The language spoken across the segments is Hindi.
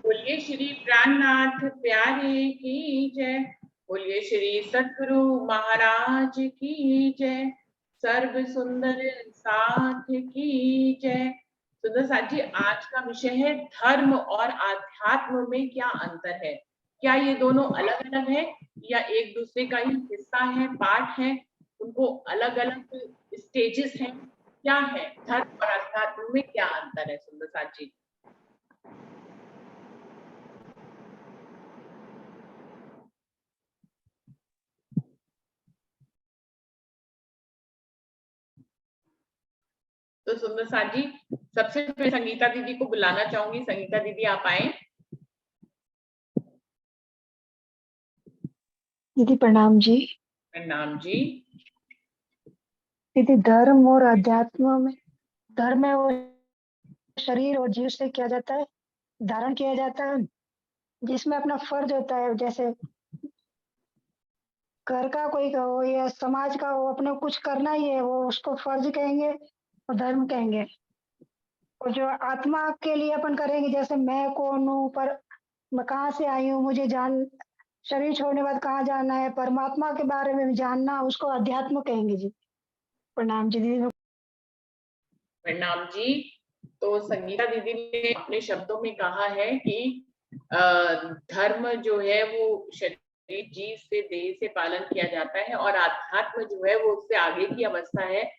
बोलिए श्री प्राणनाथ प्यारे की जय। बोलिए श्री सद्गुरु महाराज की जय। सर्व सुंदर साथ की जय। सुंदर साथ जी, आज का विषय है धर्म और आध्यात्म में क्या अंतर है। क्या ये दोनों अलग अलग है या एक दूसरे का ही हिस्सा है, पार्ट है, उनको अलग अलग स्टेजेस हैं? क्या है धर्म और आध्यात्म में क्या अंतर है सुंदर साथ जी? तो सुंदर साथ जी, सबसे पहले संगीता दीदी को बुलाना चाहूंगी। संगीता दीदी आप आए। दीदी प्रणाम जी। प्रणाम जी। दीदी धर्म और अध्यात्म में, धर्म है वो शरीर और जीव से किया जाता है, धारण किया जाता है, जिसमें अपना फर्ज होता है। जैसे घर का कोई का हो या समाज का हो, अपने को कुछ करना ही है, वो उसको फर्ज कहेंगे और धर्म कहेंगे। और जो आत्मा के लिए अपन करेंगे, जैसे मैं कौन हूँ, पर मैं कहाँ से आई हूँ, मुझे जान शरीर छोड़ने के बाद कहाँ जाना है, परमात्मा के बारे में भी जानना, उसको अध्यात्म कहेंगे जी। प्रणाम जी दीदी। प्रणाम जी। तो संगीता दीदी ने अपने शब्दों में कहा है कि धर्म जो है वो शरीर जीव से देह से पालन किया जाता है और आध्यात्म जो है वो उससे आगे की अवस्था है,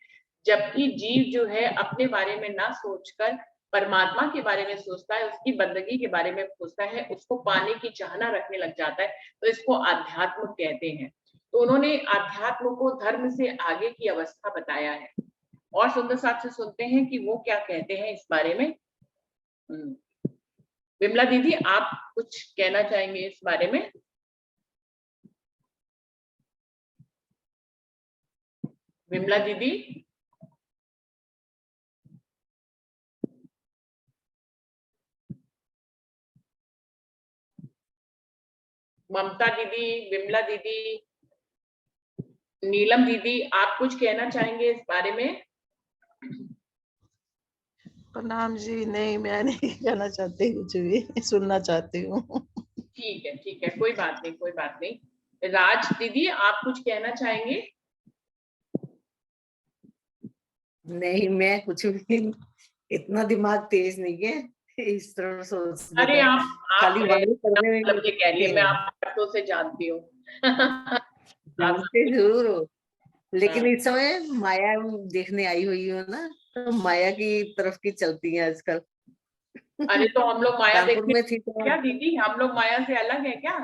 जबकि जीव जो है अपने बारे में ना सोचकर परमात्मा के बारे में सोचता है, उसकी बंदगी के बारे में सोचता है, उसको पाने की चाहना रखने लग जाता है, तो इसको आध्यात्म कहते हैं। तो उन्होंने आध्यात्म को धर्म से आगे की अवस्था बताया है। और सुंदर साहब से सुनते हैं कि वो क्या कहते हैं इस बारे में। विमला दीदी, आप कुछ कहना चाहेंगे इस बारे में? विमला दीदी। ममता दीदी, विमला दीदी, नीलम दीदी, आप कुछ कहना चाहेंगे इस बारे में? प्रणाम जी। नहीं, मैं नहीं कहना चाहती, कुछ भी सुनना चाहती हूँ। ठीक है, ठीक है, कोई बात नहीं, कोई बात नहीं। राज दीदी, आप कुछ कहना चाहेंगे? नहीं, मैं कुछ भी, इतना दिमाग तेज नहीं है इस तरह सोचने अरे का। आप खाली वाणी करने में मतलब ये कह रही है, मैं तेज आपको से जानती हूँ। जानते जरूर हो, लेकिन हाँ। इस समय माया देखने आई हुई हो ना, तो माया की तरफ की चलती है आजकल। अरे तो हम लोग माया कानपुर देखने में थी तो क्या दीदी? हम लोग माया से अलग है क्या?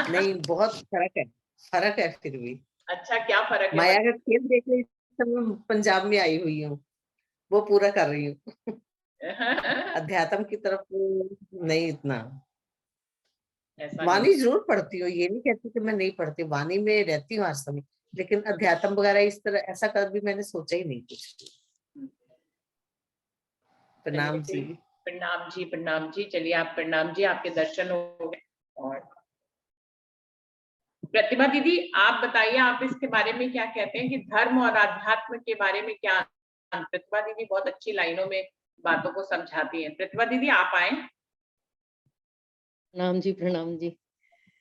नहीं, बहुत फर्क है, फर्क है फिर भी। अच्छा, क्या फर्क है माया का खेल देखने इस समय पंजाब में आई हुई हूँ, वो पूरा कर रही हूँ। अध्यात्म की तरफ नहीं इतना। ऐसा नहीं। वाणी जरूर पढ़ती हूँ, ये नहीं कहती कि मैं नहीं पढ़ती, वाणी में रहती हूँ आज समय, लेकिन अध्यात्म वगैरह इस तरह ऐसा कभी मैंने सोचा ही नहीं कुछ। प्रणाम जी। प्रणाम जी, प्रणाम जी। चलिए आप, प्रणाम जी, आपके दर्शन हो गए। और प्रतिभा दीदी, आप बताइए, आप इसके बारे में क्या कहते हैं कि धर्म और आध्यात्म के बारे में क्या? प्रतिभा दीदी बहुत अच्छी लाइनों में बातों को समझाती हैं। प्रतिभा दीदी, आप आए। प्रणाम जी, प्रणाम जी।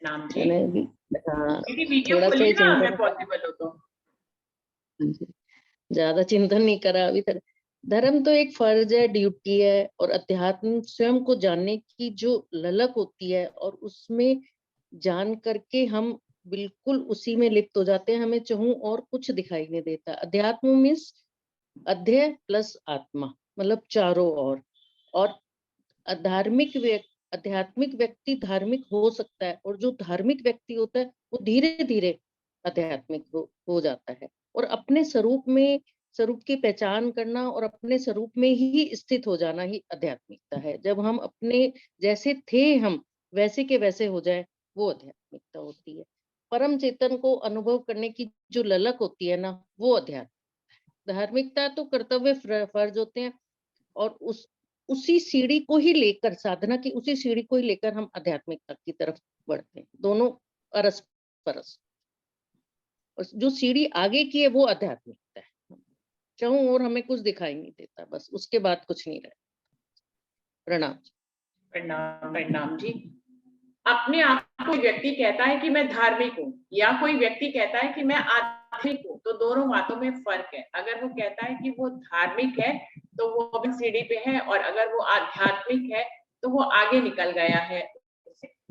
नाम जी। मैंने भी दीदी वीडियो थोड़ा सा खोलिए ही ना, अगर चिंतन, पॉसिबल हो तो। ज्यादा चिंतन नहीं करा अभी तक। धर्म तो एक फर्ज है, ड्यूटी है, और अध्यात्म स्वयं को जानने की जो ललक होती है, और उसमें जान करके हम बिल्कुल उसी में लिप्त हो जाते हैं, हमें चाहूं और कुछ दिखाई नहीं देता। अध्यात्म मीन्स अध्यय प्लस आत्मा, मतलब चारों ओर। और आध्यात्मिक व्यक्ति धार्मिक हो सकता है, और जो धार्मिक व्यक्ति होता है वो धीरे धीरे आध्यात्मिक हो जाता है, और अपने स्वरूप की पहचान करना और अपने स्वरूप में ही स्थित हो जाना ही आध्यात्मिकता है। जब हम अपने जैसे थे हम वैसे के वैसे हो जाए, वो आध्यात्मिकता होती है। परम चेतन को अनुभव करने की जो ललक होती है ना, वो अध्यात्म। धार्मिकता तो कर्तव्य फर्ज होते हैं, और उसी सीढ़ी को ही लेकर, साधना की उसी सीढ़ी को ही लेकर हम आध्यात्मिकता की तरफ बढ़ते हैं। दोनों अरस परस, और जो सीढ़ी आगे की है वो आध्यात्मिकता है। चाहूं और हमें कुछ दिखाई नहीं देता, बस उसके बाद कुछ नहीं रहे। प्रणाम। प्रणाम प्रणाम जी। अपने आप को व्यक्ति कहता है कि मैं धार्मिक हूँ, या कोई व्यक्ति कहता है कि मैं आध्यात्मिक हूँ, तो दोनों बातों में फर्क है। अगर वो कहता है कि वो धार्मिक है तो वो अभी सीढ़ी पे है, और अगर वो आध्यात्मिक है तो वो आगे निकल गया है,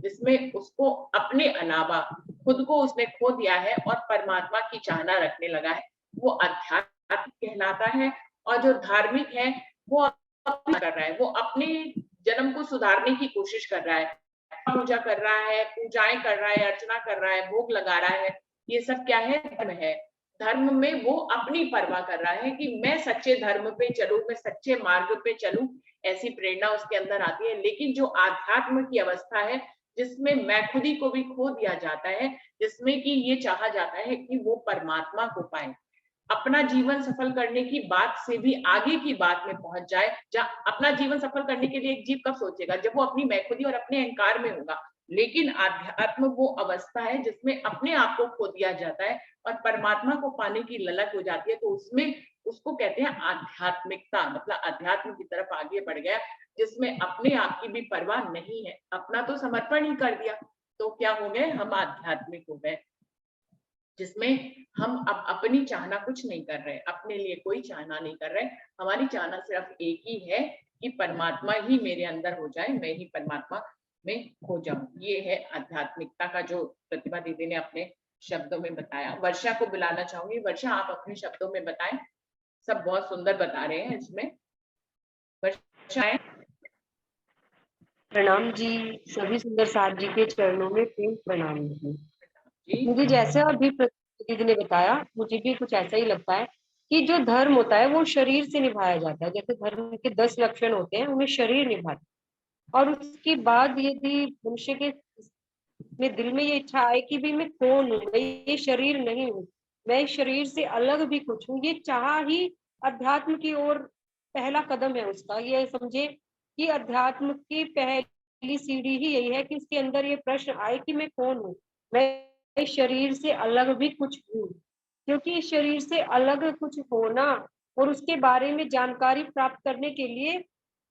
जिसमें उसको अपने अलावा खुद को उसने खो दिया है और परमात्मा की चाहना रखने लगा है, वो आध्यात्मिक कहलाता है। और जो धार्मिक है वो कर रहा है, वो अपने जन्म को सुधारने की कोशिश कर रहा है, पूजा कर रहा है, पूजाएं कर रहा है, अर्चना कर रहा है, भोग लगा रहा है। ये सब क्या है? धर्म है। धर्म में वो अपनी परवाह कर रहा है कि मैं सच्चे धर्म पे चलूं, मैं सच्चे मार्ग पे चलूं, ऐसी प्रेरणा उसके अंदर आती है। लेकिन जो आध्यात्म की अवस्था है, जिसमें मैं खुदी को भी खो दिया जाता है, जिसमें कि ये चाहा जाता है कि वो परमात्मा को पाए, अपना जीवन सफल करने की बात से भी आगे की बात में पहुंच जाए। जहाँ अपना जीवन सफल करने के लिए एक जीव कब सोचेगा? जब वो अपनी मैखुदी और अपने अहंकार में होगा। लेकिन आध्यात्म वो अवस्था है जिसमें अपने आप को खो दिया जाता है और परमात्मा को पाने की ललक हो जाती है, तो उसमें उसको कहते हैं आध्यात्मिकता। मतलब अध्यात्म की तरफ आगे बढ़ गया, जिसमें अपने आप की भी परवाह नहीं है, अपना तो समर्पण ही कर दिया, तो क्या हो गए? हम आध्यात्मिक हो गए, जिसमें हम अब अपनी चाहना कुछ नहीं कर रहे, अपने लिए कोई चाहना नहीं कर रहे। हमारी चाहना सिर्फ एक ही है कि परमात्मा ही मेरे अंदर हो जाए, मैं ही परमात्मा में खो जाऊं। ये है आध्यात्मिकता का जो प्रतिभा दीदी ने अपने शब्दों में बताया। वर्षा को बुलाना चाहूंगी। वर्षा, आप अपने शब्दों में बताएं। सब बहुत सुंदर बता रहे हैं इसमें। वर्षा है। प्रणाम जी। सभी सुंदर साथ जी के चरणों में प्रेम प्रणाम जी। जी मुझे जैसे अभी दीदी ने बताया, मुझे भी कुछ ऐसा ही लगता है कि जो धर्म होता है वो शरीर से निभाया जाता है। जैसे धर्म के 10 लक्षण होते हैं, उन्हें शरीर निभाता है। और उसके बाद यदि मनुष्य के में दिल में ये इच्छा आए कि भी मैं कौन हूँ, मैं ये शरीर नहीं हूँ, मैं इस शरीर से अलग भी कुछ हूँ, ये चाह ही अध्यात्म की ओर पहला कदम है उसका। ये समझे कि अध्यात्म की पहली सीढ़ी ही यही है कि उसके अंदर ये प्रश्न आए कि मैं कौन हूँ, मैं इस शरीर से अलग भी कुछ हूँ। क्योंकि इस शरीर से अलग कुछ होना और उसके बारे में जानकारी प्राप्त करने के लिए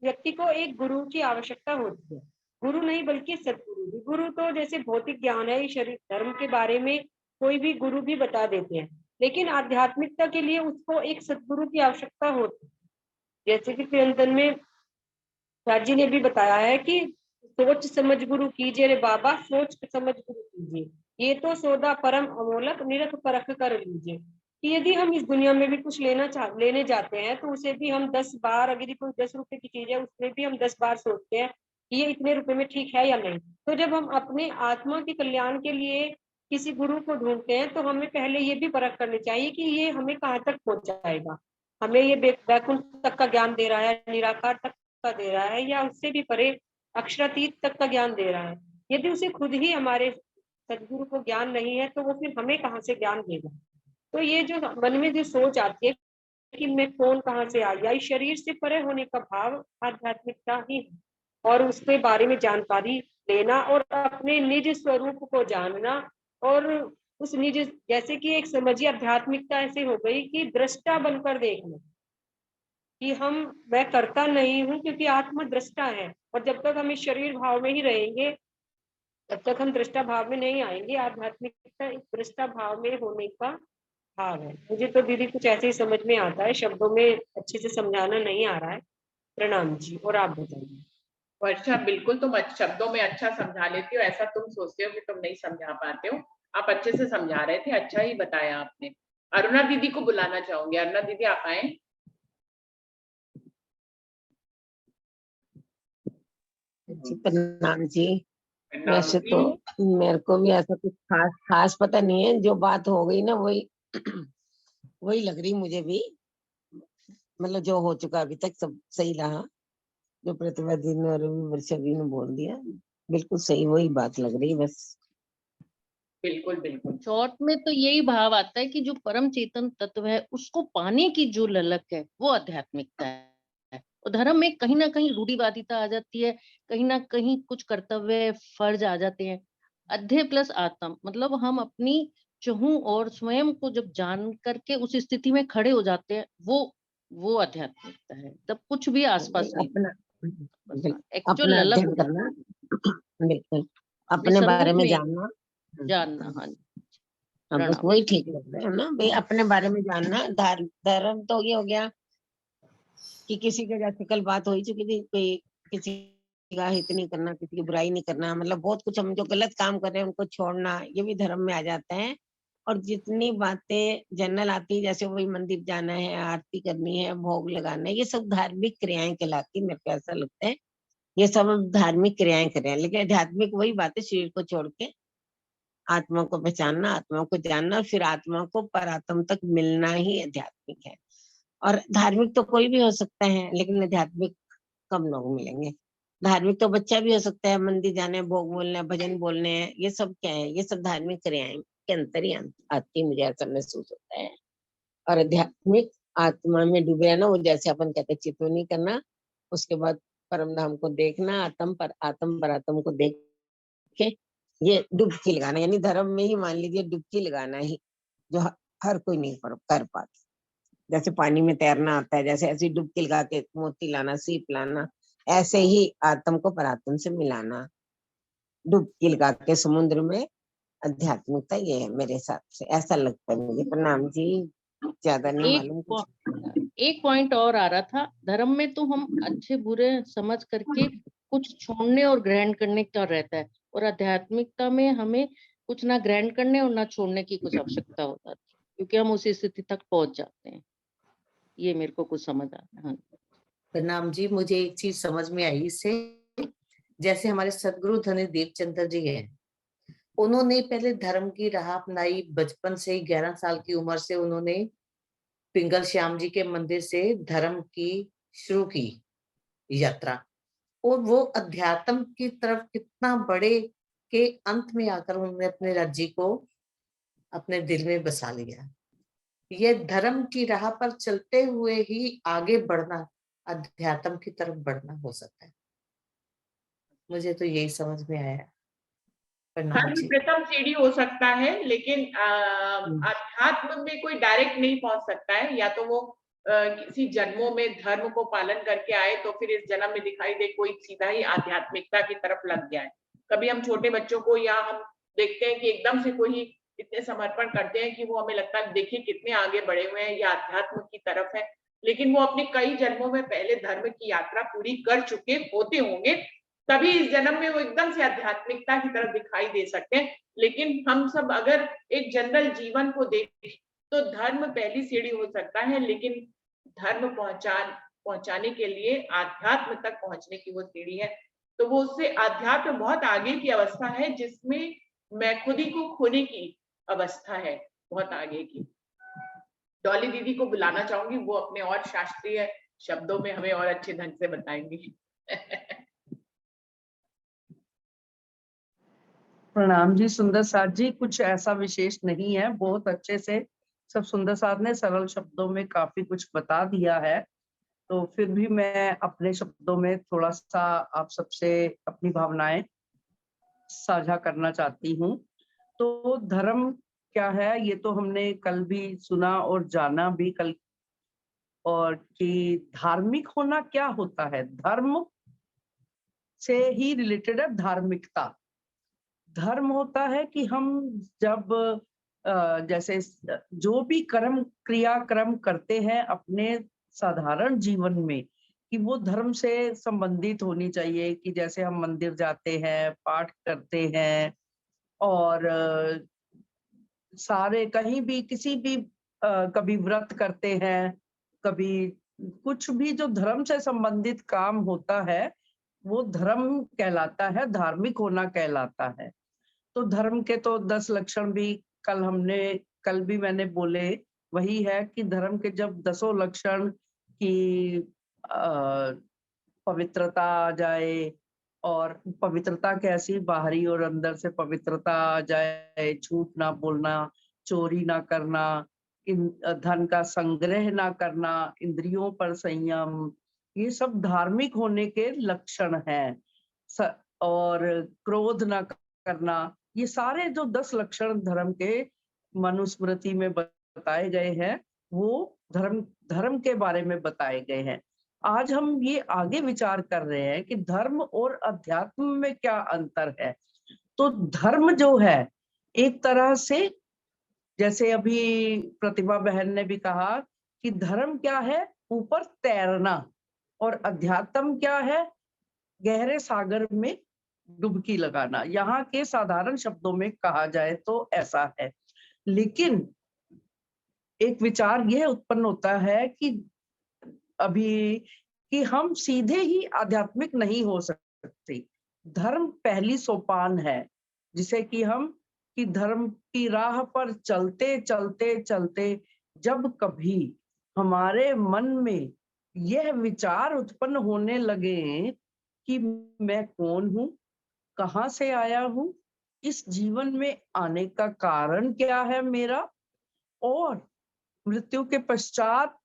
व्यक्ति को एक गुरु की आवश्यकता होती है। गुरु नहीं बल्कि सदगुरु भी। गुरु तो जैसे भौतिक ज्ञान है, शरीर धर्म के बारे में कोई भी गुरु भी बता देते हैं, लेकिन आध्यात्मिकता के लिए उसको एक सदगुरु की आवश्यकता होती है। जैसे कि चिरंतन में राजी ने भी बताया है कि सोच समझ गुरु कीजिए रे बाबा, सोच समझ गुरु कीजिए, ये तो सौदा परम अमोलक, निरख परख कर लीजिए। कि यदि हम इस दुनिया में भी कुछ लेने जाते हैं तो उसे भी हम 10 बार, अगर कोई 10 रुपए की चीज है उसमें भी हम 10 बार सोचते हैं कि ये इतने रुपए में ठीक है या नहीं। तो जब हम अपने आत्मा के कल्याण के लिए किसी गुरु को ढूंढते हैं तो हमें पहले ये भी परख करनी चाहिए कि ये हमें कहाँ तक पहुंचाएगा। हमें ये वैकुंठ तक का ज्ञान दे रहा है, निराकार तक का दे रहा है, या उससे भी परे अक्षरातीत तक का ज्ञान दे रहा है। यदि उसे खुद ही हमारे सदगुरु को ज्ञान नहीं है तो वो फिर हमें कहाँ से ज्ञान देगा। तो ये जो मन में जो सोच आती है कि मैं कौन कहाँ से आ गया, इस शरीर से परे होने का भाव आध्यात्मिकता ही है। और उसके बारे में जानकारी लेना और अपने निज स्वरूप को जानना, और उस निज, जैसे कि एक समझिए आध्यात्मिकता ऐसे हो गई कि दृष्टा बनकर देखना कि मैं करता नहीं हूँ, क्योंकि आत्मा दृष्टा है। और जब तक हम इस शरीर भाव में ही रहेंगे तब तक हम दृष्टा भाव में नहीं आएंगे। आध्यात्मिकता एक दृष्टा भाव में होने का भाव है। मुझे तो दीदी कुछ ऐसे ही समझ में आता है, शब्दों में अच्छे से समझाना नहीं आ रहा है। प्रणाम जी। और आप बताइए। वर्षा, बिल्कुल तुम शब्दों में अच्छा समझा लेती हो, ऐसा तुम सोचते हो कि तुम नहीं समझा पाते हो। आप अच्छे से समझा रहे थे, अच्छा ही बताया आपने। अरुणा दीदी को बुलाना चाहूंगी। अरुणा दीदी, आप आए। जी प्रणाम जी। प्रणाम वैसे जी। तो मेरे को भी ऐसा कुछ खास पता नहीं है, जो बात हो गई ना वही वही लग रही मुझे भी। मतलब जो हो चुका अभी तक सब सही रहा, जो प्रतिभा दी ने और वर्षा दी ने बोल दिया बिल्कुल सही, वही बात लग रही बस। बिल्कुल बिल्कुल। शॉर्ट में तो यही भाव आता है कि जो परम चेतन तत्व है उसको पाने की जो ललक है वो आध्यात्मिकता है। और धर्म में कहीं ना कहीं रूढ़िवादिता आ जाती है, कहीं ना कहीं कुछ कर्तव्य फर्ज आ जाते हैं। अध्याय प्लस आत्म, मतलब हम अपनी चहु और स्वयं को जब जान करके उस स्थिति में खड़े हो जाते हैं, वो आध्यात्मिकता है। तब कुछ भी आसपास नहीं। अपना एक्चुअल अपना ललक अध्ययन हो जाता करना, बिल्कुल है, अपने अपने बारे स्वरूप में में जानना। जानना। हाँ जी, हाँ, बस प्रणाम। वही ठीक लग रहा है ना भाई, अपने बारे में जानना। धर्म तो ये हो गया कि किसी के जैसे कल बात हो चुकी थी, कोई किसी का हित नहीं करना, किसी की बुराई नहीं करना, मतलब बहुत कुछ हम जो गलत काम कर रहे हैं उनको छोड़ना, ये भी धर्म में आ जाता है। और जितनी बातें जनरल आती है, जैसे वही मंदिर जाना है, आरती करनी है, भोग लगाना है, ये सब धार्मिक क्रियाएं कहलाती है। मेरे को ऐसा लगता है ये सब धार्मिक क्रियाएं कर रहे हैं, लेकिन आध्यात्मिक वही बात है, शरीर को छोड़ के आत्मा को पहचानना, आत्मा को जानना, और फिर आत्मा को परात्म तक मिलना ही आध्यात्मिक है। और धार्मिक तो कोई भी हो सकता है, लेकिन आध्यात्मिक कम लोग मिलेंगे। धार्मिक तो बच्चा भी हो सकता है, मंदिर जाने, भोग बोलना, भजन बोलने हैं, ये सब क्या है, ये सब धार्मिक क्रियाएं के अंतर ही आती, मुझे ऐसा महसूस होता है। और आध्यात्मिक आत्मा में डूबे रहना, वो जैसे अपन कहते हैं चितवनी करना, उसके बाद परम धाम को देखना, आत्म परात्म को देख के ये डुबकी लगाना, यानी धर्म में ही मान लीजिए डुबकी लगाना ही, जो हर कोई नहीं कर पाता। जैसे पानी में तैरना आता है, जैसे ऐसी डुबकी लगा के मोती लाना, सीप लाना, ऐसे ही आत्म को परात्म से मिलाना, डुबकी लगा के समुद्र में। आध्यात्मिकता ये है मेरे हिसाब से, ऐसा लगता है मुझे। प्रणाम जी, ज्यादा नहीं मालूम कुछ। एक पॉइंट और आ रहा था, धर्म में तो हम अच्छे बुरे समझ करके कुछ छोड़ने और ग्रहण करने का रहता है, और आध्यात्मिकता में हमें कुछ ना ग्रहण करने और ना छोड़ने की कुछ आवश्यकता होता है, क्योंकि हम उस स्थिति तक पहुंच जाते हैं। ये मेरे को कुछ समझ आता है। हाँ। प्रणाम जी, मुझे एक चीज समझ में आई इससे। जैसे हमारे सदगुरु धनी देवचंद्र जी हैं, उन्होंने पहले धर्म की राह अपनाई, बचपन से ही 11 साल की उम्र से उन्होंने पिंगल श्याम जी के मंदिर से धर्म की शुरू की यात्रा, और वो अध्यात्म की तरफ कितना बड़े के अंत में आकर उन्होंने अपने राज्य को अपने दिल में बसा लिया। ये धर्म की राह पर चलते हुए ही आगे बढ़ना, अध्यात्म की तरफ बढ़ना हो सकता है। मुझे तो यही समझ में आया। प्रणाम धर्म जी। प्रथम सीढ़ी हो सकता है, लेकिन अध्यात्म में कोई डायरेक्ट नहीं पहुंच सकता है। या तो वो किसी जन्मों में धर्म को पालन करके आए, तो फिर इस जन्म में दिखाई दे कोई सीधा ही आध्यात्मिकता की तरफ लग जाए। कभी हम छोटे बच्चों को, या हम देखते हैं कि एकदम से कोई इतने समर्पण करते हैं कि वो हमें लगता है देखिए कितने आगे बढ़े हुए हैं, या अध्यात्म की तरफ है, लेकिन वो अपने कई जन्मों में पहले धर्म की यात्रा पूरी कर चुके होते होंगे, तभी इस जन्म में वो एकदम से आध्यात्मिकता की तरफ दिखाई दे सकते हैं। लेकिन हम सब अगर एक जनरल जीवन को देखें, तो धर्म पहली सीढ़ी हो सकता है, लेकिन धर्म पहुंचाने के लिए आध्यात्म तक पहुंचने की वो सीढ़ी है। तो वो उससे अध्यात्म बहुत आगे की अवस्था है, जिसमें मैं खुद ही को खोने की अवस्था है, बहुत आगे की। डॉली दीदी को बुलाना चाहूंगी, वो अपने और शास्त्रीय शब्दों में हमें और अच्छे ढंग से बताएंगी। प्रणाम जी सुंदर साथ जी, कुछ ऐसा विशेष नहीं है, बहुत अच्छे से सब सुंदर साथ ने सरल शब्दों में काफी कुछ बता दिया है। तो फिर भी मैं अपने शब्दों में थोड़ा सा आप सबसे अपनी भावनाएं साझा करना चाहती हूँ। तो धर्म क्या है, ये तो हमने कल भी सुना और जाना भी कल, और कि धार्मिक होना क्या होता है। धर्म से ही रिलेटेड है धार्मिकता। धर्म होता है कि हम जब जैसे जो भी क्रियाक्रम करते हैं अपने साधारण जीवन में, कि वो धर्म से संबंधित होनी चाहिए। कि जैसे हम मंदिर जाते हैं, पाठ करते हैं, और सारे कहीं भी किसी भी कभी व्रत करते हैं, कभी कुछ भी जो धर्म से संबंधित काम होता है वो धर्म कहलाता है, धार्मिक होना कहलाता है। तो धर्म के तो 10 लक्षण भी कल भी मैंने बोले। वही है कि धर्म के जब 10 लक्षण की पवित्रता आ जाए, और पवित्रता कैसी, बाहरी और अंदर से पवित्रता आ जाए, झूठ ना बोलना, चोरी ना करना, धन का संग्रह ना करना, इंद्रियों पर संयम, ये सब धार्मिक होने के लक्षण हैं। और क्रोध ना करना, ये सारे जो 10 लक्षण धर्म के मनुस्मृति में बताए गए हैं, वो धर्म के बारे में बताए गए हैं। आज हम ये आगे विचार कर रहे हैं कि धर्म और अध्यात्म में क्या अंतर है। तो धर्म जो है एक तरह से, जैसे अभी प्रतिभा बहन ने भी कहा कि धर्म क्या है, ऊपर तैरना, और अध्यात्म क्या है, गहरे सागर में डुबकी लगाना। यहाँ के साधारण शब्दों में कहा जाए तो ऐसा है। लेकिन एक विचार यह उत्पन्न होता है कि अभी कि हम सीधे ही आध्यात्मिक नहीं हो सकते। धर्म पहली सोपान है, जिसे कि हम कि धर्म की राह पर चलते चलते चलते जब कभी हमारे मन में यह विचार उत्पन्न होने लगे कि मैं कौन हूँ, कहाँ से आया हूँ, इस जीवन में आने का कारण क्या है मेरा, और मृत्यु के पश्चात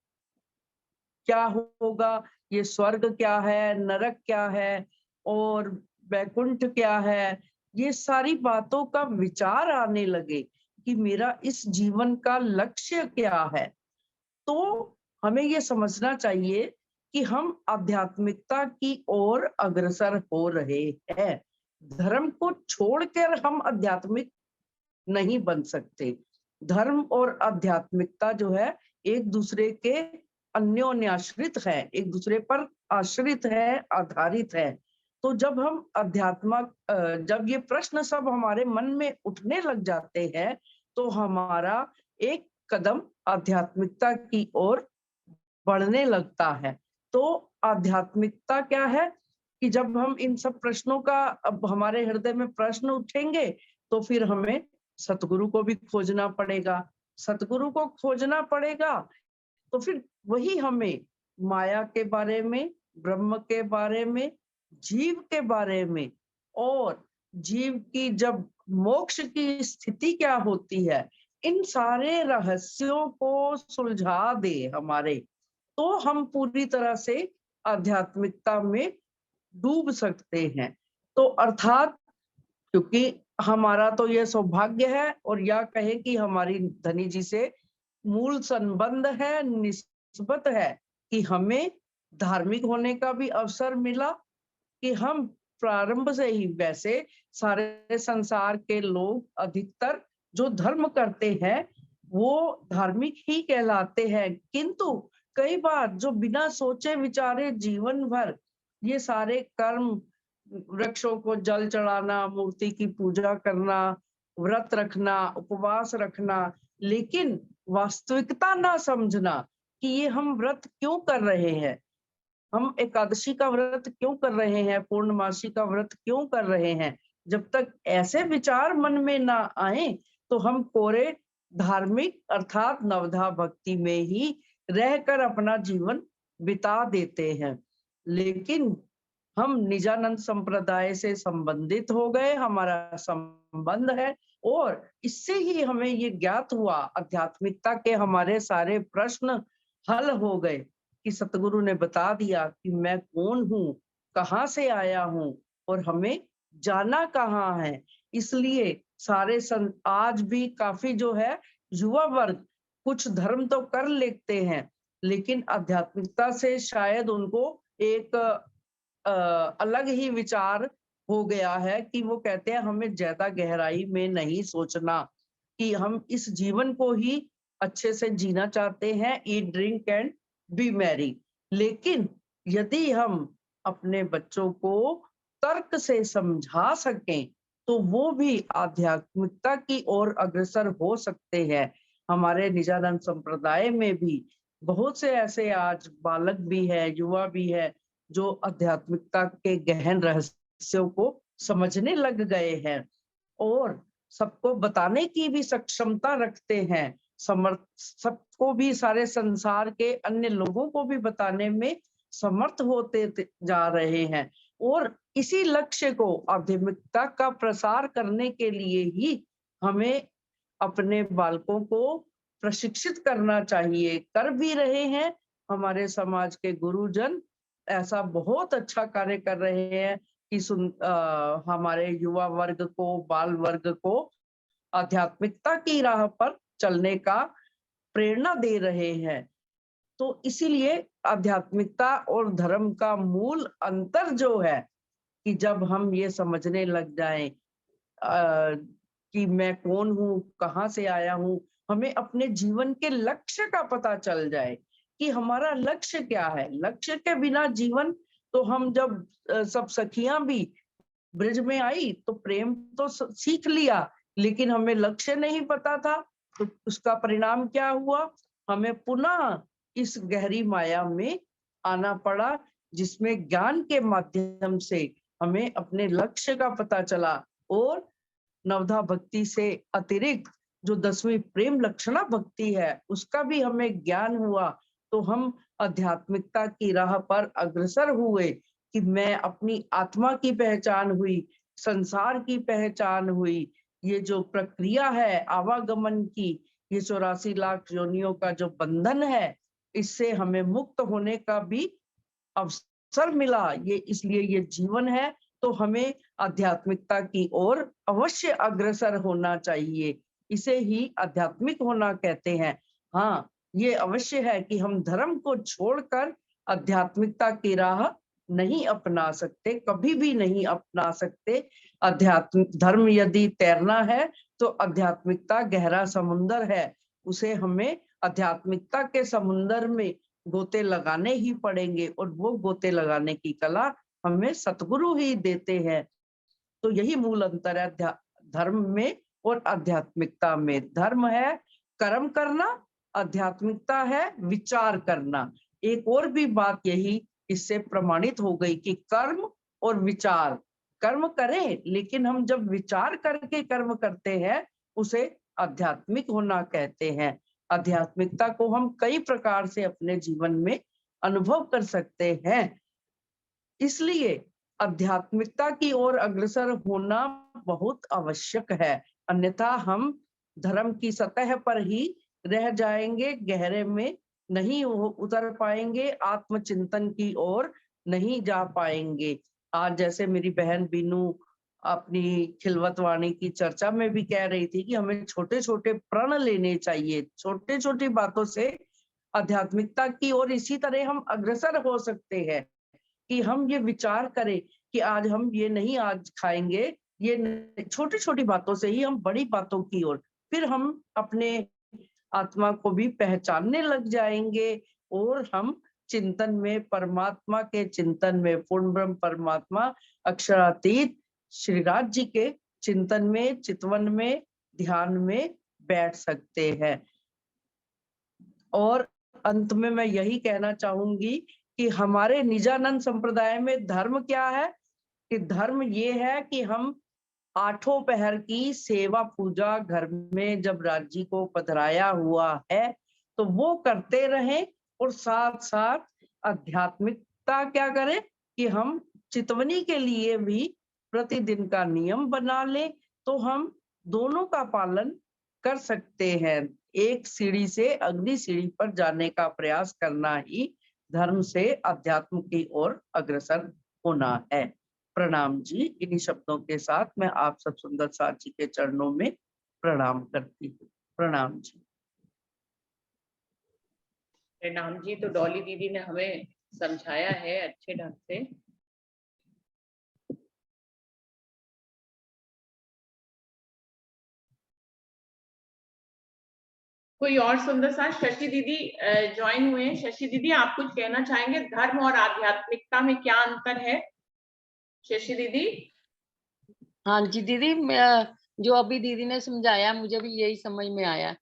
क्या होगा, ये स्वर्ग क्या है, नरक क्या है और वैकुंठ क्या है, ये सारी बातों का विचार आने लगे कि मेरा इस जीवन का लक्ष्य क्या है। तो हमें ये समझना चाहिए कि हम आध्यात्मिकता की ओर अग्रसर हो रहे हैं। धर्म को छोड़कर हम आध्यात्मिक नहीं बन सकते। धर्म और आध्यात्मिकता जो है एक दूसरे के अन्योन्याश्रित है, एक दूसरे पर आश्रित है, आधारित है। तो जब हम जब ये प्रश्न सब हमारे मन में उठने लग जाते हैं, तो हमारा एक कदम आध्यात्मिकता की ओर बढ़ने लगता है। तो आध्यात्मिकता क्या है कि जब हम इन सब प्रश्नों का, अब हमारे हृदय में प्रश्न उठेंगे, तो फिर हमें सतगुरु को भी खोजना पड़ेगा। सतगुरु को खोजना पड़ेगा तो फिर वही हमें माया के बारे में, ब्रह्म के बारे में, जीव के बारे में, और जीव की जब मोक्ष की स्थिति क्या होती है, इन सारे रहस्यों को सुलझा दे हमारे, तो हम पूरी तरह से आध्यात्मिकता में डूब सकते हैं। तो अर्थात क्योंकि हमारा तो ये सौभाग्य है, और या कहे कि हमारी धनी जी से मूल संबंध है, निस्बत है कि हमें धार्मिक होने का भी अवसर मिला, कि हम प्रारंभ से ही, वैसे सारे संसार के लोग अधिकतर जो धर्म करते हैं वो धार्मिक ही कहलाते हैं, किंतु कई बार जो बिना सोचे विचारे जीवन भर ये सारे कर्म, वृक्षों को जल चढ़ाना, मूर्ति की पूजा करना, व्रत रखना, उपवास रखना, लेकिन वास्तविकता ना समझना कि ये हम व्रत क्यों कर रहे हैं, हम एकादशी का व्रत क्यों कर रहे हैं, पूर्णमासी का व्रत क्यों कर रहे हैं, जब तक ऐसे विचार मन में ना आए तो हम कोरे धार्मिक अर्थात नवधा भक्ति में ही रहकर अपना जीवन बिता देते हैं। लेकिन हम निजानंद संप्रदाय से संबंधित हो गए, हमारा संबंध है, और इससे ही हमें ये ज्ञात हुआ, आध्यात्मिकता के हमारे सारे प्रश्न हल हो गए कि सतगुरु ने बता दिया कि मैं कौन हूँ, कहाँ से आया हूँ और हमें जाना कहाँ है। इसलिए सारे आज भी काफी जो है युवा वर्ग कुछ धर्म तो कर लेते हैं, लेकिन आध्यात्मिकता से शायद उनको एक अलग ही विचार हो गया है कि वो कहते हैं हमें ज्यादा गहराई में नहीं सोचना, कि हम इस जीवन को ही अच्छे से जीना चाहते हैं, eat drink and B Mary. लेकिन यदि हम अपने बच्चों को तर्क से समझा सकें तो वो भी आध्यात्मिकता की ओर अग्रसर हो सकते हैं। हमारे निजानंद संप्रदाय में भी बहुत से ऐसे आज बालक भी है, युवा भी है, जो आध्यात्मिकता के गहन रहस्यों को समझने लग गए हैं और सबको बताने की भी सक्षमता रखते हैं, सबको भी, सारे संसार के अन्य लोगों को भी बताने में समर्थ होते जा रहे हैं। और इसी लक्ष्य को, आध्यात्मिकता का प्रसार करने के लिए ही हमें अपने बालकों को प्रशिक्षित करना चाहिए, कर भी रहे हैं। हमारे समाज के गुरुजन ऐसा बहुत अच्छा कार्य कर रहे हैं कि हमारे युवा वर्ग को, बाल वर्ग को आध्यात्मिकता की राह पर चलने का प्रेरणा दे रहे हैं। तो इसीलिए आध्यात्मिकता और धर्म का मूल अंतर जो है कि जब हम ये समझने लग जाएं कि मैं कौन हूँ, कहाँ से आया हूँ, हमें अपने जीवन के लक्ष्य का पता चल जाए कि हमारा लक्ष्य क्या है। लक्ष्य के बिना जीवन, तो हम जब सब सखियां भी ब्रिज में आई तो प्रेम तो सीख लिया, लेकिन हमें लक्ष्य नहीं पता था, तो उसका परिणाम क्या हुआ, हमें पुनः इस गहरी माया में आना पड़ा, जिसमें ज्ञान के माध्यम से हमें अपने लक्ष्य का पता चला। और नवधा भक्ति से अतिरिक्त जो 10वीं प्रेम लक्षणा भक्ति है उसका भी हमें ज्ञान हुआ, तो हम आध्यात्मिकता की राह पर अग्रसर हुए कि मैं अपनी आत्मा की पहचान हुई, संसार की पहचान हुई, ये जो प्रक्रिया है आवागमन की, ये 84 लाख योनियों का जो बंधन है, इससे हमें मुक्त होने का भी अवसर मिला। ये इसलिए ये जीवन है, तो हमें आध्यात्मिकता की ओर अवश्य अग्रसर होना चाहिए। इसे ही आध्यात्मिक होना कहते हैं। हाँ, ये अवश्य है कि हम धर्म को छोड़कर आध्यात्मिकता की राह नहीं अपना सकते, कभी भी नहीं अपना सकते। आध्यात्मिक धर्म यदि तैरना है तो आध्यात्मिकता गहरा समुंदर है, उसे हमें आध्यात्मिकता के समुंदर में गोते लगाने ही पड़ेंगे, और वो गोते लगाने की कला हमें सतगुरु ही देते हैं। तो यही मूल अंतर है धर्म में और आध्यात्मिकता में। धर्म है कर्म करना, आध्यात्मिकता है विचार करना। एक और भी बात यही इससे प्रमाणित हो गई कि कर्म और विचार, कर्म करें, लेकिन हम जब विचार करके कर्म करते हैं उसे आध्यात्मिक होना कहते हैं। आध्यात्मिकता को हम कई प्रकार से अपने जीवन में अनुभव कर सकते हैं। इसलिए आध्यात्मिकता की ओर अग्रसर होना बहुत आवश्यक है, अन्यथा हम धर्म की सतह पर ही रह जाएंगे, गहरे में नहीं उतर पाएंगे, आत्मचिंतन की ओर नहीं जा पाएंगे। आज जैसे मेरी बहन बीनू अपनी खिलवत वाणी की चर्चा में भी कह रही थी कि हमें छोटे छोटे प्रण लेने चाहिए, छोटे छोटी बातों से आध्यात्मिकता की ओर इसी तरह हम अग्रसर हो सकते हैं कि हम ये विचार करें कि आज हम ये नहीं आज खाएंगे, ये छोटी छोटी बातों से ही हम बड़ी बातों की ओर, फिर हम अपने आत्मा को भी पहचानने लग जाएंगे, और हम चिंतन में, परमात्मा के चिंतन में, पूर्ण ब्रह्म परमात्मा अक्षरातीत श्रीराज जी के चिंतन में, चितवन में, ध्यान में बैठ सकते हैं। और अंत में मैं यही कहना चाहूंगी कि हमारे निजानंद संप्रदाय में धर्म क्या है, कि धर्म ये है कि हम 8 पहर की सेवा पूजा घर में जब राज जी को पधराया हुआ है तो वो करते रहें, और साथ साथ आध्यात्मिकता क्या करें कि हम चितवनी के लिए भी प्रतिदिन का नियम बना लें, तो हम दोनों का पालन कर सकते हैं। एक सीढ़ी से अगली सीढ़ी पर जाने का प्रयास करना ही धर्म से अध्यात्म की ओर अग्रसर होना है। प्रणाम जी। इन्हीं शब्दों के साथ मैं आप सब सुंदर साथ जी के चरणों में प्रणाम करती हूँ। प्रणाम जी। प्रणाम जी। तो डॉली दीदी ने हमें समझाया है अच्छे ढंग से। कोई और सुंदर सा? शशि दीदी ज्वाइन हुए हैं। शशि दीदी, आप कुछ कहना चाहेंगे? धर्म और आध्यात्मिकता में क्या अंतर है? शशि दीदी। हाँ जी दीदी, जो अभी दीदी ने समझाया मुझे भी यही समझ में आया,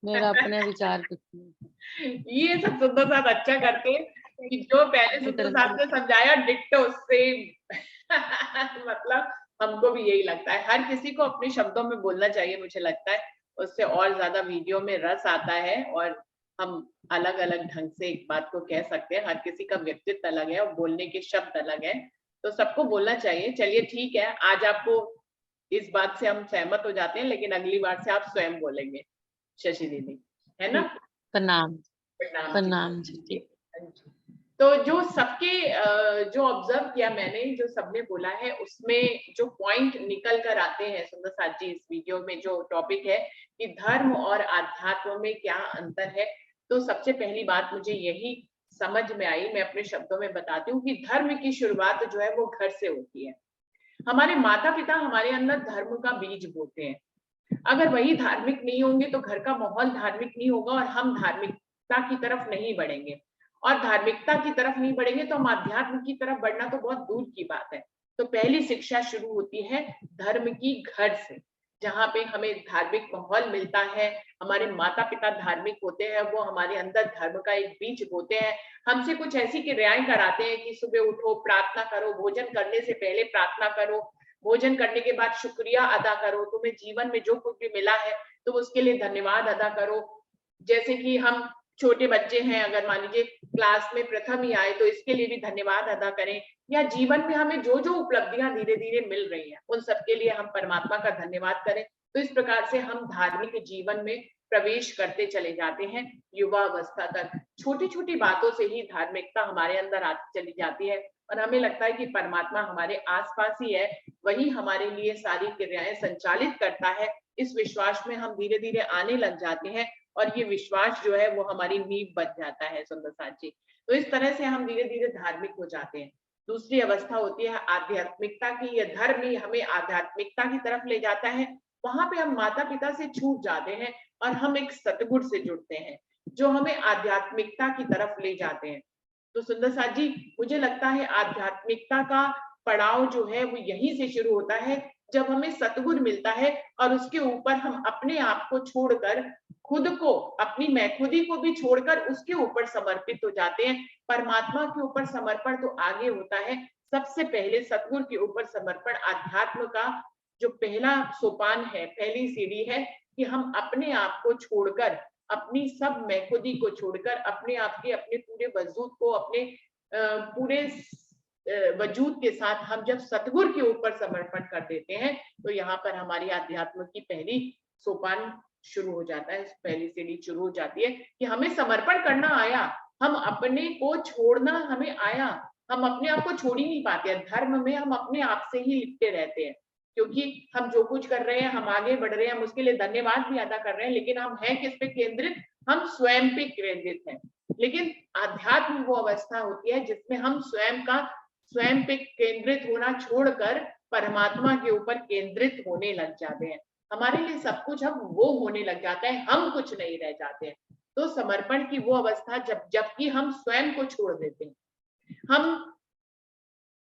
मेरा अपने विचार कुछ नहीं। ये सब सुंदर साथ अच्छा करते कि जो पहले सुंदर साथ ने समझाया डिट्टो उससे मतलब हमको भी यही लगता है। हर किसी को अपने शब्दों में बोलना चाहिए, मुझे लगता है उससे और ज्यादा वीडियो में रस आता है, और हम अलग अलग ढंग से एक बात को कह सकते हैं। हर किसी का व्यक्तित्व अलग है और बोलने के शब्द अलग है, तो सबको बोलना चाहिए। चलिए ठीक है, आज आपको इस बात से हम सहमत हो जाते हैं, लेकिन अगली बार से आप स्वयं बोलेंगे शशि दीदी, है ना? प्रणाम। प्रणाम प्रणाम जी। तो जो सबके जो ऑब्जर्व किया मैंने, जो सबने बोला है, उसमें जो पॉइंट निकल कर आते हैं सुंदर साथ जी इस वीडियो में, जो टॉपिक है कि धर्म और आध्यात्म में क्या अंतर है, तो सबसे पहली बात मुझे यही समझ में आई, मैं अपने शब्दों में बताती हूँ कि धर्म की शुरुआत जो है वो घर से होती है। हमारे माता पिता हमारे अंदर धर्म का बीज बोते हैं। अगर वही धार्मिक नहीं होंगे तो घर का माहौल धार्मिक नहीं होगा और हम धार्मिकता की तरफ नहीं बढ़ेंगे, और धार्मिकता की तरफ नहीं बढ़ेंगे तो हम आध्यात्म की तरफ बढ़ना तो बहुत दूर की बात है। तो पहली शिक्षा शुरू होती है धर्म की घर से, जहाँ पे हमें धार्मिक माहौल मिलता है, हमारे माता पिता धार्मिक होते हैं, वो हमारे अंदर धर्म का एक बीज बोते हैं, हमसे कुछ ऐसी क्रियाएं कराते हैं कि सुबह उठो, प्रार्थना करो, भोजन करने से पहले प्रार्थना करो, भोजन करने के बाद शुक्रिया अदा करो, तुम्हें जीवन में जो कुछ भी मिला है तुम उसके लिए धन्यवाद अदा करो। जैसे कि हम छोटे बच्चे हैं, अगर मान लीजिए क्लास में प्रथम ही आए तो इसके लिए भी धन्यवाद अदा करें, या जीवन में हमें जो जो उपलब्धियां धीरे धीरे मिल रही हैं उन सबके लिए हम परमात्मा का धन्यवाद करें। तो इस प्रकार से हम धार्मिक जीवन में प्रवेश करते चले जाते हैं युवा अवस्था तक। छोटी छोटी बातों से ही धार्मिकता हमारे अंदर आती चली जाती है और हमें लगता है कि परमात्मा हमारे आसपास ही है, वही हमारे लिए सारी क्रियाएं संचालित करता है। इस विश्वास में हम धीरे धीरे आने लग जाते हैं और ये विश्वास जो है वो हमारी नींव बन जाता है सुंदर साथ जी। तो इस तरह से हम धीरे धीरे धार्मिक हो जाते हैं। दूसरी अवस्था होती है आध्यात्मिकता की। यह धर्म ही हमें आध्यात्मिकता की तरफ ले जाता है। वहां पे हम माता पिता से छूट जाते हैं और हम एक सतगुरु से जुड़ते हैं जो हमें आध्यात्मिकता की तरफ ले जाते हैं। तो सुंदर साथ जी, मुझे लगता है आध्यात्मिकता का पड़ाव जो है वो यहीं से शुरू होता है जब हमें सतगुरु मिलता है और उसके ऊपर हम अपने आप को छोड़कर, खुद को, अपनी मैं खुदी को भी छोड़कर उसके ऊपर समर्पित हो जाते हैं। परमात्मा के ऊपर समर्पण तो आगे होता है, सबसे पहले सतगुरु के ऊपर समर्पण अध्यात्म का जो पहला सोपान है, पहली सीढ़ी है कि हम अपने आप को छोड़कर, अपनी सब मैं खुदी को छोड़कर, अपने आप के अपने पूरे वजूद को, अपने पूरे वजूद के साथ हम जब सतगुरु के ऊपर समर्पण कर देते हैं तो यहाँ पर हमारी अध्यात्म की पहली सोपान शुरू हो जाता है, पहली सीढ़ी शुरू हो जाती है कि हमें समर्पण करना आया, हम अपने को छोड़ना हमें आया। हम अपने आप को छोड़ ही नहीं पाते, धर्म में हम अपने आप से ही लिपटे रहते हैं, क्योंकि हम जो कुछ कर रहे हैं, हम आगे बढ़ रहे हैं, हम उसके लिए धन्यवाद भी अदा कर रहे हैं, लेकिन हम हैं किस पे केंद्रित? हम स्वयं पे केंद्रित हैं। लेकिन आध्यात्म वो अवस्था होती है जिसमें हम स्वयं पे केंद्रित होना छोड़कर परमात्मा के ऊपर केंद्रित होने लग जाते हैं। हमारे लिए सब कुछ अब वो होने लग जाता है, हम कुछ नहीं रह जाते हैं। तो समर्पण की वो अवस्था जबकि हम स्वयं को छोड़ देते हैं, हम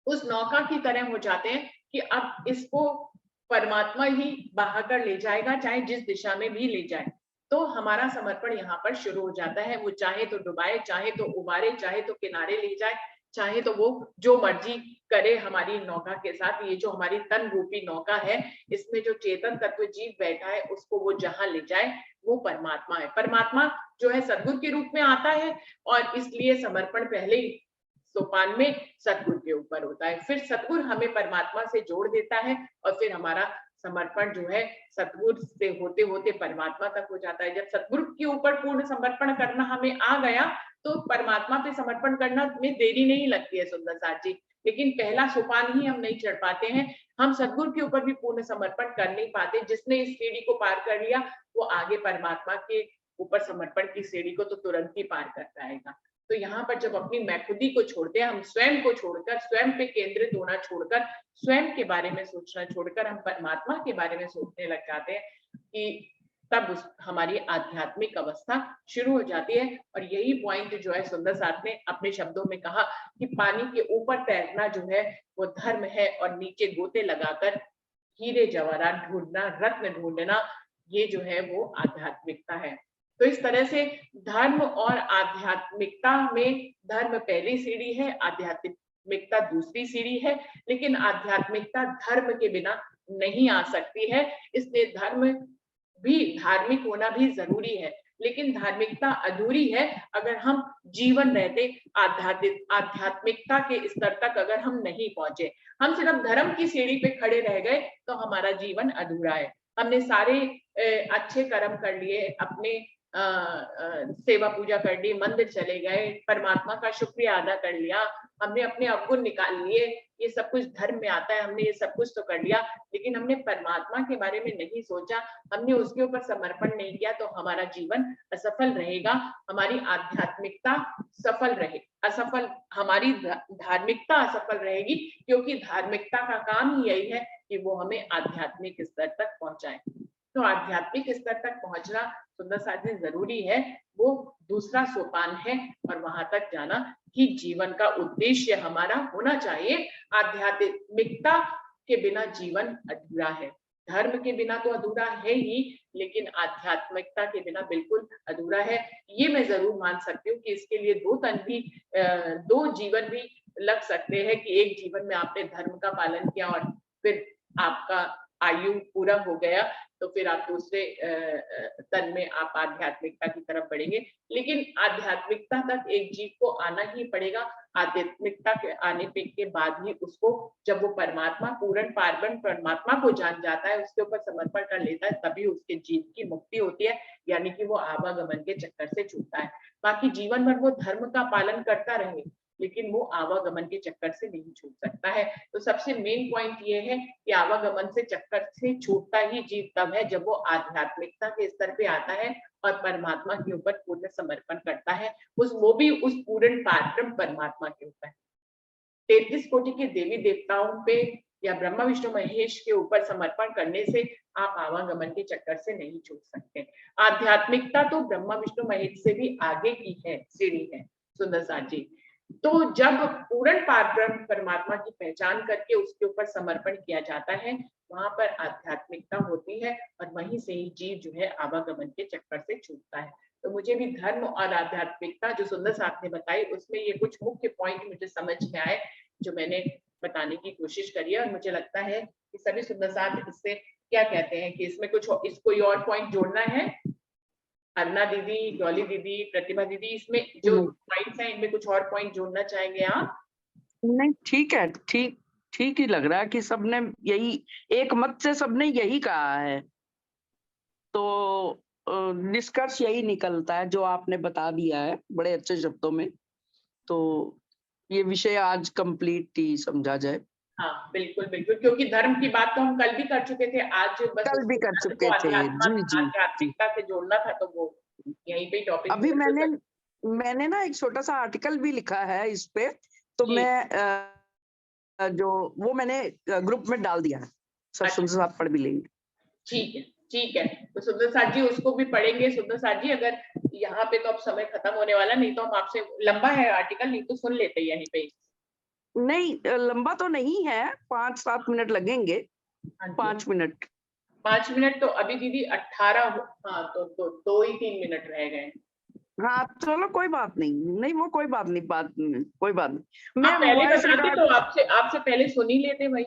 उस नौका की तरह हो जाते हैं कि अब इसको परमात्मा ही बहाकर ले जाएगा, चाहे जिस दिशा में भी ले जाए। तो हमारा समर्पण यहाँ पर शुरू हो जाता है। वो चाहे तो डुबाए, चाहे तो उबारे, चाहे तो किनारे ले जाए, चाहे तो वो जो मर्जी करे हमारी नौका के साथ। ये जो हमारी तन रूपी नौका है, इसमें जो चेतन तत्व जीव बैठा है, उसको वो जहां ले जाए वो परमात्मा है। परमात्मा जो है सद्गुरु के रूप में आता है और इसलिए समर्पण पहले ही सोपान में सतगुरु के ऊपर होता है। फिर सतगुरु हमें परमात्मा से जोड़ देता है और फिर हमारा समर्पण जो है सतगुरु से होते होते परमात्मा तक हो जाता है। जब सतगुरु के ऊपर पूर्ण समर्पण करना हमें आ गया तो परमात्मा पे समर्पण करना में देरी नहीं लगती है सुंदर साथ जी। लेकिन पहला सोपान ही हम नहीं चढ़ पाते हैं, हम सतगुरु के ऊपर भी पूर्ण समर्पण कर नहीं पाते। जिसने इस सीढ़ी को पार कर लिया वो आगे परमात्मा के ऊपर समर्पण की सीढ़ी को तो तुरंत ही पार कर पाएगा। तो यहाँ पर जब अपनी मैं खुदी को छोड़ते हैं, हम स्वयं को छोड़कर, स्वयं पे केंद्रित होना छोड़कर, स्वयं के बारे में सोचना छोड़कर हम परमात्मा के बारे में सोचने लग जाते हैं कि तब हमारी आध्यात्मिक अवस्था शुरू हो जाती है। और यही पॉइंट जो है सुंदर साथ ने अपने शब्दों में कहा कि पानी के ऊपर तैरना जो है वो धर्म है और नीचे गोते लगाकर हीरे जवाहरात ढूंढना, रत्न ढूंढना, ये जो है वो आध्यात्मिकता है। तो इस तरह से धर्म और आध्यात्मिकता में धर्म पहली सीढ़ी है, आध्यात्मिकता दूसरी सीढ़ी है। लेकिन आध्यात्मिकता धर्म के बिना नहीं आ सकती है, इसलिए धर्म भी, धार्मिक होना भी जरूरी है। लेकिन धार्मिकता अधूरी है अगर हम जीवन रहते आध्यात्मिकता के स्तर तक अगर हम नहीं पहुंचे। हम सिर्फ धर्म की सीढ़ी पे खड़े रह गए तो हमारा जीवन अधूरा है। हमने सारे अच्छे कर्म कर लिए, अपने सेवा पूजा कर ली, मंदिर चले गए, परमात्मा का शुक्रिया अदा कर लिया हमने अपने अवगुण निकाल लिए, ये सब कुछ धर्म में आता है, हमने ये सब कुछ तो कर लिया, लेकिन हमने परमात्मा के बारे में नहीं सोचा, हमने उसके ऊपर समर्पण नहीं किया, तो हमारा जीवन असफल रहेगा, हमारी आध्यात्मिकता असफल, हमारी धार्मिकता असफल रहेगी, क्योंकि धार्मिकता का काम ही यही है कि वो हमें आध्यात्मिक स्तर तक पहुंचाए। तो आध्यात्मिक स्तर तक पहुंचना सुंदर साथ में जरूरी है, वो दूसरा सोपान है, और वहां तक जाना ही जीवन का उद्देश्य हमारा होना चाहिए। आध्यात्मिकता के बिना जीवन अधूरा है, धर्म के बिना तो अधूरा है ही, लेकिन आध्यात्मिकता के बिना बिल्कुल अधूरा है। ये मैं जरूर मान सकती हूँ कि इसके लिए दो जीवन भी लग सकते हैं, कि एक जीवन में आपने धर्म का पालन किया और फिर आपका आयु पूरा हो गया, तो फिर आप दूसरे तन में आप आध्यात्मिकता की तरफ बढ़ेंगे, लेकिन आध्यात्मिकता तक एक जीव को आना ही पड़ेगा। आध्यात्मिकता के आने के बाद ही उसको, जब वो परमात्मा पूर्ण पार्वन परमात्मा को जान जाता है, उसके ऊपर समर्पण कर लेता है, तभी उसके जीव की मुक्ति होती है, यानी कि वो आवागमन के चक्कर से छूटता है। बाकी जीवन भर वो धर्म का पालन करता रहे, लेकिन वो आवागमन के चक्कर से नहीं छूट सकता है। तो सबसे मेन पॉइंट ये है कि आवागमन से चक्कर से छूटता ही जीव तब है जब वो आध्यात्मिकता के स्तर पे आता है और परमात्मा के ऊपर पूर्ण समर्पण करता है, वो भी उस पूर्ण पारब्रह्म परमात्मा के ऊपर। 33 कोटि के देवी देवताओं पे या ब्रह्मा विष्णु महेश के ऊपर समर्पण करने से आप आवागमन के चक्कर से नहीं छूट सकते। आध्यात्मिकता तो ब्रह्मा विष्णु महेश से भी आगे की है, सीढ़ी है सुंदर साथ जी। तो जब पूर्ण पारब्रह्म परमात्मा की पहचान करके उसके ऊपर समर्पण किया जाता है, वहां पर आध्यात्मिकता होती है, और वहीं से ही जीव जो है आवागमन के चक्कर से छूटता है। तो मुझे भी धर्म और आध्यात्मिकता जो सुंदर साहब ने बताई, उसमें ये कुछ मुख्य पॉइंट मुझे समझ में आए, जो मैंने बताने की कोशिश करी है, और मुझे लगता है कि सभी सुंदर साहब इससे क्या कहते हैं कि इसमें कुछ कोई और पॉइंट जोड़ना है। अन्ना दीदी, डॉली दीदी, प्रतिभा दीदी, इसमें जो पॉइंट्स हैं इनमें कुछ और पॉइंट जोड़ना चाहेंगे आप? नहीं, ठीक है, ठीक ही लग रहा है कि सबने यही एक मत से सबने यही कहा है, तो निष्कर्ष यही निकलता है जो आपने बता दिया है बड़े अच्छे शब्दों में। तो ये विषय आज कंप्लीट ही समझा जाए। हाँ बिल्कुल बिल्कुल, क्योंकि धर्म की बात तो हम कल भी कर चुके थे, आज बस कल भी कर चुके थे। जी। आध्यात्मिकता से जोड़ना था, तो वो यहीं पे टॉपिक। अभी मैंने ना एक छोटा सा आर्टिकल भी लिखा है इस पे, तो मैं जो वो मैंने ग्रुप में डाल दिया है, सब सुंदर साहब पढ़ भी लेंगे। ठीक है, तो सुंदर साथ जी उसको भी पढ़ेंगे। सुंदर साथ जी, अगर यहाँ पे तो अब समय खत्म होने वाला, नहीं तो हम आपसे, लंबा है आर्टिकल, नहीं तो सुन लेते यहीं पे। नहीं, लंबा तो नहीं है, 5-7 मिनट लगेंगे। 5 मिनट 5 मिनट तो अभी दीदी 18, हाँ तो 2 ही 3 मिनट रह गए। हाँ चलो कोई बात नहीं, वो कोई बात नहीं, कोई बात नहीं। मैं पहले बताते तो आपसे पहले सुन ही लेते भाई।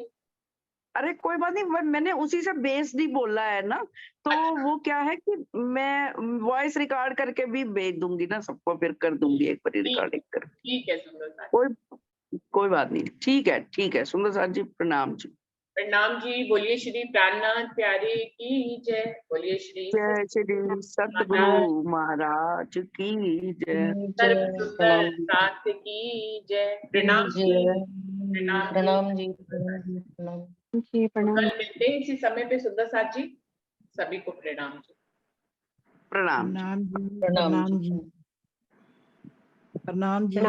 अरे कोई बात नहीं, मैंने उसी से बेस्ड ही बोला है ना, तो वो क्या है कि मैं वॉइस रिकॉर्ड करके भी भेज दूंगी ना सबको, फिर कर दूंगी एक बार रिकॉर्डिंग कर। ठीक है सुंदर साथ, कोई बात नहीं, ठीक है सुंदर साथ जी, प्रणाम जी। प्रणाम जी। बोलिए श्री प्राणनाथ प्यारे की जय, बोलिए श्री सतगुरु महाराज की जय, सुंदर साथ की जय। प्रणाम जी, प्रणाम। कल मिलते हैं इसी समय पे सुंदर साथ जी, सभी को प्रणाम जी। प्रणाम जी।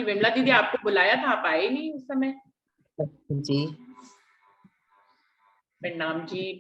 विमला दीदी, आपको बुलाया था, आप आए नहीं उस समय जी। प्रणाम जी।